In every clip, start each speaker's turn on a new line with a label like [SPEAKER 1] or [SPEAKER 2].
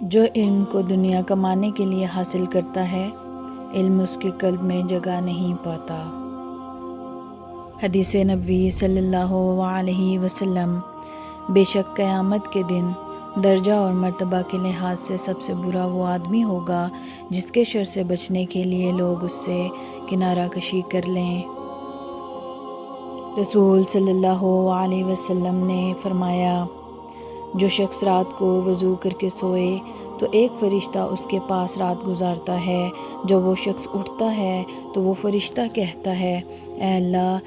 [SPEAKER 1] جو علم کو دنیا کمانے کے لیے حاصل کرتا ہے، علم اس کے قلب میں جگہ نہیں پاتا۔ حدیث نبوی صلی اللہ علیہ وسلم: بے شک قیامت کے دن درجہ اور مرتبہ کے لحاظ سے سب سے برا وہ آدمی ہوگا جس کے شر سے بچنے کے لیے لوگ اس سے کنارہ کشی کر لیں۔ رسول صلی اللہ علیہ وسلم نے فرمایا، جو شخص رات کو وضو کر کے سوئے تو ایک فرشتہ اس کے پاس رات گزارتا ہے۔ جب وہ شخص اٹھتا ہے تو وہ فرشتہ کہتا ہے، اے اللہ،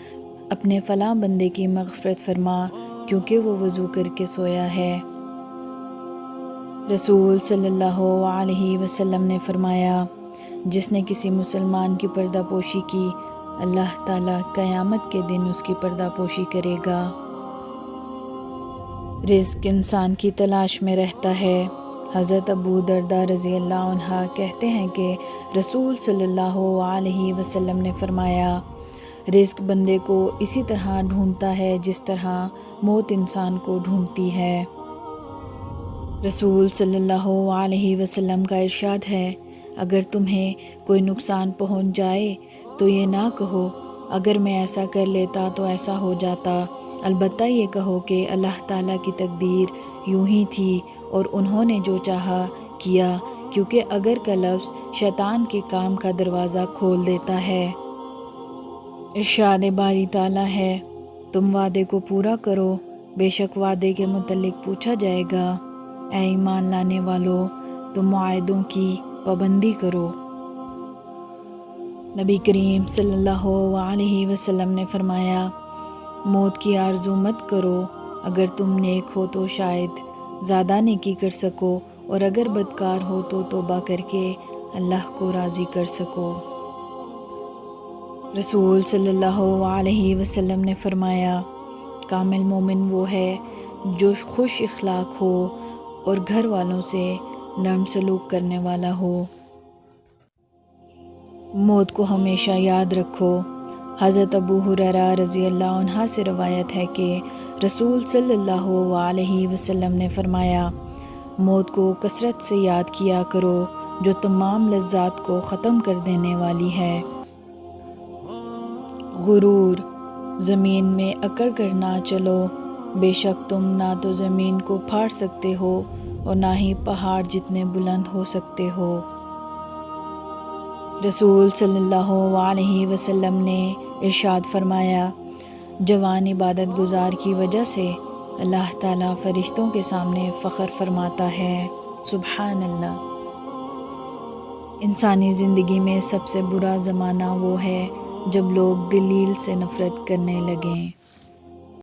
[SPEAKER 1] اپنے فلاں بندے کی مغفرت فرما کیونکہ وہ وضو کر کے سویا ہے۔ رسول صلی اللہ علیہ وسلم نے فرمایا، جس نے کسی مسلمان کی پردہ پوشی کی، اللہ تعالیٰ قیامت کے دن اس کی پردہ پوشی کرے گا۔ رزق انسان کی تلاش میں رہتا ہے۔ حضرت ابو درداء رضی اللہ عنہ کہتے ہیں کہ رسول صلی اللہ علیہ وسلم نے فرمایا، رزق بندے کو اسی طرح ڈھونڈتا ہے جس طرح موت انسان کو ڈھونڈتی ہے۔ رسول صلی اللہ علیہ وسلم کا ارشاد ہے، اگر تمہیں کوئی نقصان پہنچ جائے تو یہ نہ کہو اگر میں ایسا کر لیتا تو ایسا ہو جاتا، البتہ یہ کہو کہ اللہ تعالیٰ کی تقدیر یوں ہی تھی اور انہوں نے جو چاہا کیا، کیونکہ اگر کا لفظ شیطان کے کام کا دروازہ کھول دیتا ہے۔ ارشاد باری تعالیٰ ہے، تم وعدے کو پورا کرو، بے شک وعدے کے متعلق پوچھا جائے گا۔ اے ایمان لانے والو، تم معاہدوں کی پابندی کرو۔ نبی کریم صلی اللہ علیہ وسلم نے فرمایا، موت کی آرزو مت کرو، اگر تم نیک ہو تو شاید زیادہ نیکی کر سکو، اور اگر بدکار ہو تو توبہ کر کے اللہ کو راضی کر سکو۔ رسول صلی اللہ علیہ وسلم نے فرمایا، کامل مومن وہ ہے جو خوش اخلاق ہو اور گھر والوں سے نرم سلوک کرنے والا ہو۔ موت کو ہمیشہ یاد رکھو۔ حضرت ابو ہریرہ رضی اللہ عنہ سے روایت ہے کہ رسول صلی اللہ علیہ وسلم نے فرمایا، موت کو کثرت سے یاد کیا کرو جو تمام لذات کو ختم کر دینے والی ہے۔ غرور: زمین میں اکڑ کر نہ چلو، بے شک تم نہ تو زمین کو پھاڑ سکتے ہو اور نہ ہی پہاڑ جتنے بلند ہو سکتے ہو۔ رسول صلی اللہ علیہ وسلم نے ارشاد فرمایا، جوان عبادت گزار کی وجہ سے اللہ تعالیٰ فرشتوں کے سامنے فخر فرماتا ہے۔ سبحان اللہ۔ انسانی زندگی میں سب سے برا زمانہ وہ ہے جب لوگ دلیل سے نفرت کرنے لگیں۔